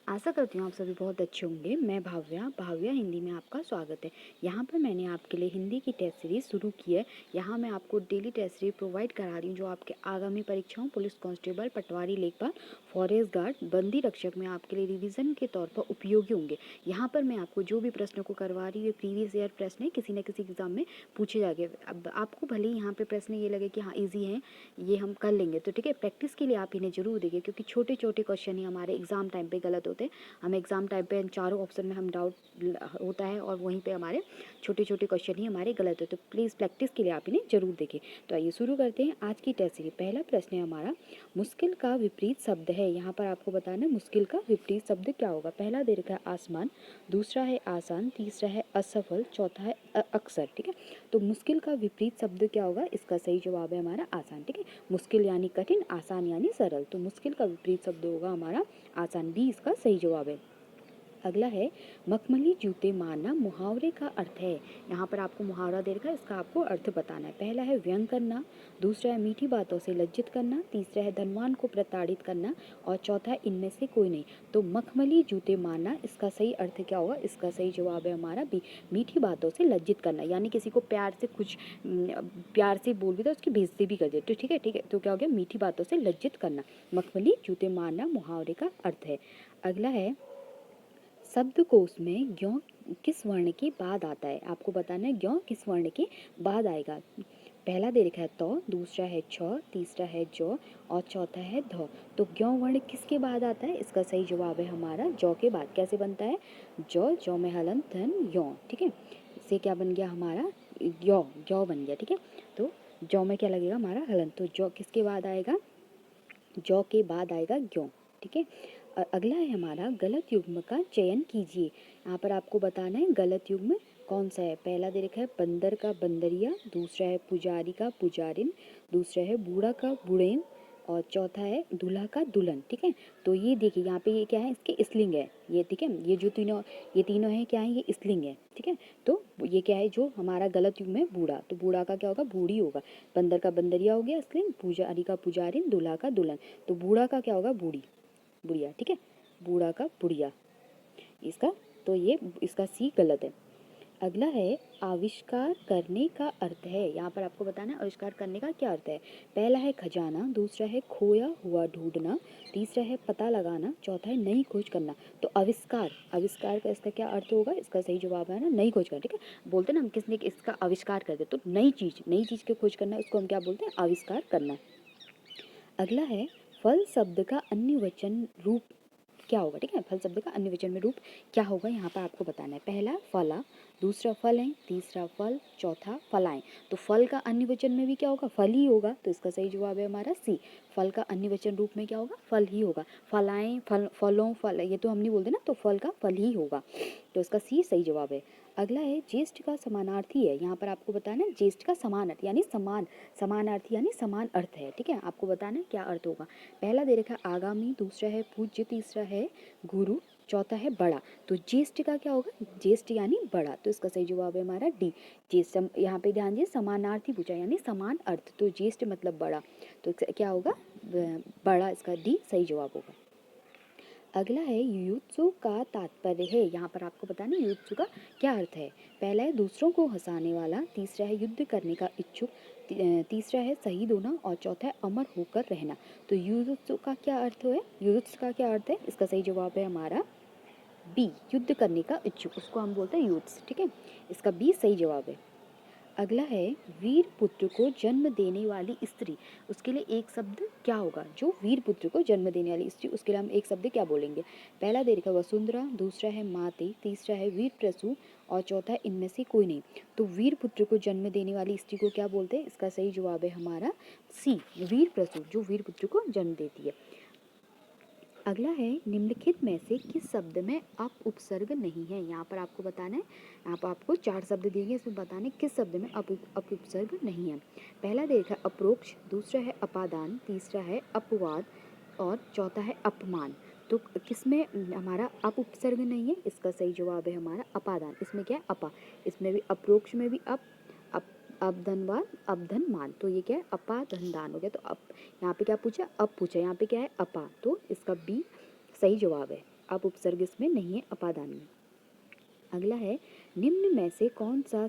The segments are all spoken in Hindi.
आशा करती हूँ आप सभी बहुत अच्छे होंगे। मैं भाव्या हिंदी में आपका स्वागत है। यहाँ पर मैंने आपके लिए हिंदी की टेस्ट सीरीज शुरू की है। यहाँ मैं आपको डेली टेस्ट सीरीज प्रोवाइड करा रही हूँ जो आपके आगामी परीक्षाओं पुलिस कांस्टेबल, पटवारी, लेखपाल, फॉरेस्ट गार्ड, बंदी रक्षक में आपके लिए रिवीजन के तौर पर उपयोगी होंगे। यहाँ पर मैं आपको जो भी प्रश्नों को करवा रही हूँ प्रीवियस ईयर प्रश्न है, किसी न किसी एग्जाम में पूछे जाएंगे। अब आपको भले ही यहाँ पे प्रश्न ये लगे कि हाँ ईजी हैं, ये हम कर लेंगे, तो ठीक है, प्रैक्टिस के लिए आप इन्हें जरूर देखिए, क्योंकि छोटे छोटे क्वेश्चन ही हमारे एग्जाम टाइम पे गलत होते हैं। हमें एग्जाम टाइम पे चारों ऑप्शन में हम डाउट होता है और वहीं पे हमारे छोटे छोटे क्वेश्चन ही हमारे गलत होते हैं। तो प्लीज़ प्रैक्टिस के लिए आप इन्हें जरूर देखें। तो आइए शुरू करते हैं आज की टेस्ट सीरीज। पहला प्रश्न है हमारा, मुश्किल का विपरीत शब्द है। यहाँ पर आपको बताना है मुश्किल का विपरीत शब्द क्या होगा। पहला दे रखा है आसमान, दूसरा है आसान, तीसरा है असफल, चौथा है अक्सर। ठीक है, तो मुश्किल का विपरीत शब्द क्या होगा? इसका सही जवाब है हमारा आसान। ठीक है, मुश्किल यानी कठिन, आसान यानी सरल, तो मुश्किल का विपरीत शब्द होगा हमारा आसान। बी इसका सही जवाब है। अगला है, मखमली जूते मारना मुहावरे का अर्थ है। यहाँ पर आपको मुहावरा दे रखा है, इसका आपको अर्थ बताना है। पहला है व्यंग करना, दूसरा है मीठी बातों से लज्जित करना, तीसरा है धनवान को प्रताड़ित करना और चौथा है इनमें से कोई नहीं। तो मखमली जूते मारना, इसका सही अर्थ क्या होगा? इसका सही जवाब है हमारा बी, मीठी बातों से लज्जित करना, यानी किसी को प्यार से कुछ प्यार से बोल भी तो उसकी बेइज्जती भी कर दे। तो ठीक है, तो क्या हो गया? मीठी बातों से लज्जित करना, मखमली जूते मारना मुहावरे का अर्थ है। अगला है, शब्दकोश में ज्ञ किस वर्ण के बाद आता है। आपको बताना है ज्ञ किस वर्ण के बाद आएगा। पहला दे रखा है तो, दूसरा है छ, तीसरा है जौ और चौथा है ध। तो ज्ञ वर्ण किसके बाद आता है? इसका सही जवाब है हमारा जौ के बाद। कैसे बनता है? जौ, जौ में हलंत धन यौ। ठीक है, इससे क्या बन गया हमारा? यौ, जौ बन गया। ठीक है, तो जौ में क्या लगेगा हमारा? हलंत। तो जौ किसके बाद आएगा? जौ के बाद आएगा ज्ञ। ठीक है, अगला है हमारा, गलत युग्म का चयन कीजिए। यहाँ पर आपको बताना है गलत युग्म कौन सा है। पहला दे रखा है बंदर का बंदरिया, दूसरा है पुजारी का पुजारिन, दूसरा है बूढ़ा का बुढ़ेन और चौथा है दूल्हा का दुल्हन। ठीक है, तो ये देखिए यहाँ पे ये क्या है? इसके स्त्रीलिंग है ये। ठीक है, ये तीनों है क्या है? ये स्त्रीलिंग है। ठीक है, तो ये क्या है जो हमारा गलत युग्म है? बूढ़ा। तो बूढ़ा का क्या होगा? बूढ़ी होगा। बंदर का बंदरिया हो गया स्त्रीलिंग, पुजारी का पुजारिन, दूल्हा का दुल्हन। तो बूढ़ा का क्या होगा? बूढ़ी, बुढ़िया। ठीक है, बूढ़ा का बुढ़िया इसका, तो ये इसका सी गलत है। अगला है, आविष्कार करने का अर्थ है। यहाँ पर आपको बताना है आविष्कार करने का क्या अर्थ है। पहला है खजाना, दूसरा है खोया हुआ ढूंढना, तीसरा है पता लगाना, चौथा है नई खोज करना। तो आविष्कार, आविष्कार का इसका क्या अर्थ होगा? इसका सही जवाब है ना नई खोज करना। ठीक है, बोलते हैं ना हम किसने इसका आविष्कार कर दे, तो नई चीज की खोज करना, उसको हम क्या बोलते हैं? आविष्कार करना। अगला है, फल शब्द का अन्य वचन रूप क्या होगा। ठीक है, फल शब्द का अन्य वचन में रूप क्या होगा? यहाँ पर आपको बताना है। पहला फला, दूसरा फलें, तीसरा फल, चौथा फलाएं। तो फल का अन्य वचन में भी क्या होगा? फल ही होगा। तो इसका सही जवाब है हमारा सी, फल का अन्य वचन रूप में क्या होगा? फल ही होगा। फलाएं, फल, फलों, फल, ये तो हम नहीं बोलते ना, तो फल का फल ही होगा। तो इसका सी सही जवाब है। अगला है, ज्येष्ठ का समानार्थी है। यहाँ पर आपको बताना है ज्येष्ठ का समान अर्थ, यानी समान, समानार्थी यानी समान अर्थ है। ठीक है, आपको बताना है क्या अर्थ होगा। पहला दे रखा है आगामी, दूसरा है पूज्य, तीसरा है गुरु, चौथा है बड़ा। तो ज्येष्ठ का क्या होगा? ज्येष्ठ यानी बड़ा। तो इसका सही जवाब है हमारा डी, ज्येष्ठ। यहाँ पे ध्यान दीजिए, समानार्थी पूछा यानी समान अर्थ, तो ज्येष्ठ मतलब बड़ा, तो क्या होगा? बड़ा। इसका डी सही जवाब होगा। अगला है, युयुत्सु का तात्पर्य है। यहाँ पर आपको बताना है युयुत्सु का क्या अर्थ है। पहला है दूसरों को हंसाने वाला, तीसरा है युद्ध करने का इच्छुक, तीसरा है शहीद होना और चौथा है अमर होकर रहना। तो युयुत्सु का क्या अर्थ है? युयुत्सु का क्या अर्थ है? इसका सही जवाब है हमारा बी, युद्ध करने का इच्छुक, उसको हम बोलते हैं युत्स। ठीक है, इसका बी सही जवाब है। अगला है, वीर पुत्र को जन्म देने वाली स्त्री, उसके लिए एक शब्द क्या होगा? जो वीर पुत्र को जन्म देने वाली स्त्री, उसके लिए हम एक शब्द क्या बोलेंगे? पहला दे रखा वसुंधरा, दूसरा है माते, तीसरा है वीर प्रसू और चौथा है इनमें से कोई नहीं। तो वीर पुत्र को जन्म देने वाली स्त्री को क्या बोलते हैं? इसका सही जवाब है हमारा सी, वीर प्रसू, जो वीर पुत्र को जन्म देती है। अगला है, निम्नलिखित में से किस शब्द में अप उपसर्ग नहीं है। यहाँ पर आपको बताना है, यहाँ पर आपको 4 शब्द दिए गए, इसमें बताना है किस शब्द में अप उपसर्ग नहीं है। पहला देखा अप्रोक्ष, दूसरा है अपादान, तीसरा है अपवाद और चौथा है अपमान। तो किसमें हमारा अप उपसर्ग नहीं है? इसका सही जवाब है हमारा अपादान। इसमें क्या है? अपा। इसमें भी अप्रोक्ष में भी अपधनवाद, अपधनमान। तो ये क्या है? अपा धनदान हो गया। तो यहाँ पे क्या पूछा? अब पूछा, यहाँ पे क्या है? अपा। तो इसका बी सही जवाब है। अब उपसर्ग इसमें नहीं है, अपादान में। अगला है, निम्न में से कौन सा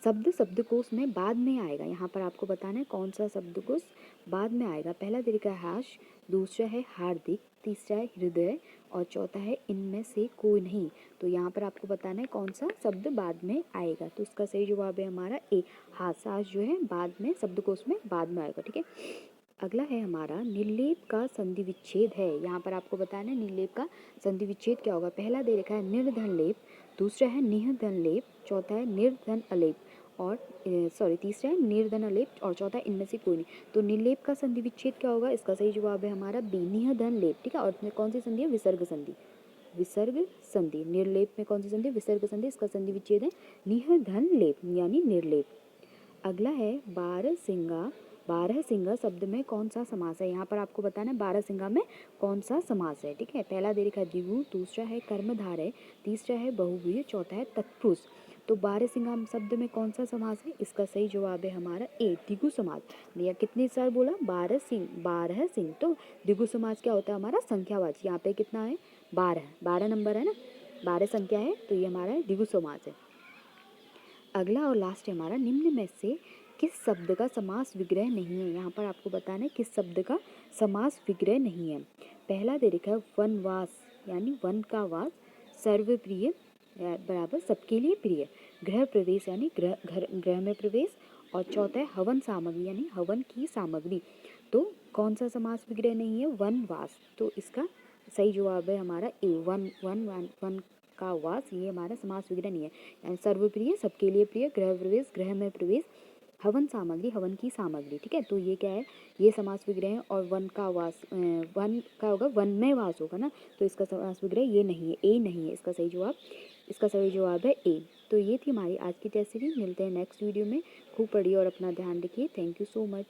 शब्दकोश में बाद में आएगा। यहाँ पर आपको बताना है कौन सा शब्दकोश बाद में आएगा। पहला तरीका है हाश, दूसरा है हार्दिक, तीसरा है हृदय और चौथा है इनमें से कोई नहीं। तो यहाँ पर आपको बताना है कौन सा शब्द बाद में आएगा। तो इसका सही जवाब है हमारा ए, हाश। हाश जो है बाद में शब्दकोश में बाद में आएगा, ठीक है। अगला है हमारा, निर्लेप का संधि विच्छेद है। यहाँ पर आपको बताना है निर्लेप का संधि विच्छेद क्या होगा। पहला दे रखा है निर्धन लेप, दूसरा है निधन लेप, चौथा है निर्धन अलेप और तीसरा है निर्धन अलेप और चौथा है इनमें से कोई नहीं। तो निर्लेप का संधि विच्छेद क्या होगा, इसका सही जवाब है हमारा बी, निधन लेप, ठीक है। और इसमें कौन सी संधि है, विसर्ग संधि। विसर्ग संधि, निर्लेप में कौन सी संधि, विसर्ग संधि, इसका संधि विच्छेद है निधन लेप यानी निर्लेप। अगला है बारहसिंगा। बारहसिंगा शब्द में कौन सा समास है। यहाँ पर आपको बताना है बारहसिंगा में कौन सा समास है, ठीक है। पहला दे रखा है द्विगु, दूसरा है कर्मधारय, तीसरा है बहुव्रीहि, चौथा है तत्पुरुष। तो बारहसिंगा शब्द में कौन सा समास है, इसका सही जवाब है हमारा ए, द्विगु समास। भैया कितने साल बोला, बारह सिंह। तो द्विगु समास क्या होता है हमारा, संख्यावाची। यहाँ पे कितना है, 12, 12 नंबर है ना, 12 संख्या है, तो ये हमारा द्विगु समास है। अगला और लास्ट है हमारा, निम्न में से किस शब्द का समास विग्रह नहीं है। यहाँ पर आपको बताना है किस शब्द का समास विग्रह नहीं है। पहला दे रखा है वनवास यानी वन का वास, सर्वप्रिय बराबर सबके लिए प्रिय, गृह प्रवेश यानी गृह में प्रवेश और चौथा है हवन सामग्री यानी हवन की सामग्री। तो कौन सा समास विग्रह नहीं है, वनवास। तो इसका सही जवाब है हमारा ए, वन का वास, ये हमारा समास विग्रह नहीं है। यानी सर्वप्रिय सबके लिए प्रिय, गृह प्रवेश गृह में प्रवेश, हवन सामग्री हवन की सामग्री, ठीक है। तो ये क्या है, ये समास विग्रह है। और वन का वास, वन का होगा वन में वास होगा ना, तो इसका समास विग्रह ये नहीं है, ए नहीं है इसका सही जवाब है ए। तो ये थी हमारी आज की टेस्ट सीरीज। मिलते हैं नेक्स्ट वीडियो में। खूब पढ़िए और अपना ध्यान रखिए। Thank you so much.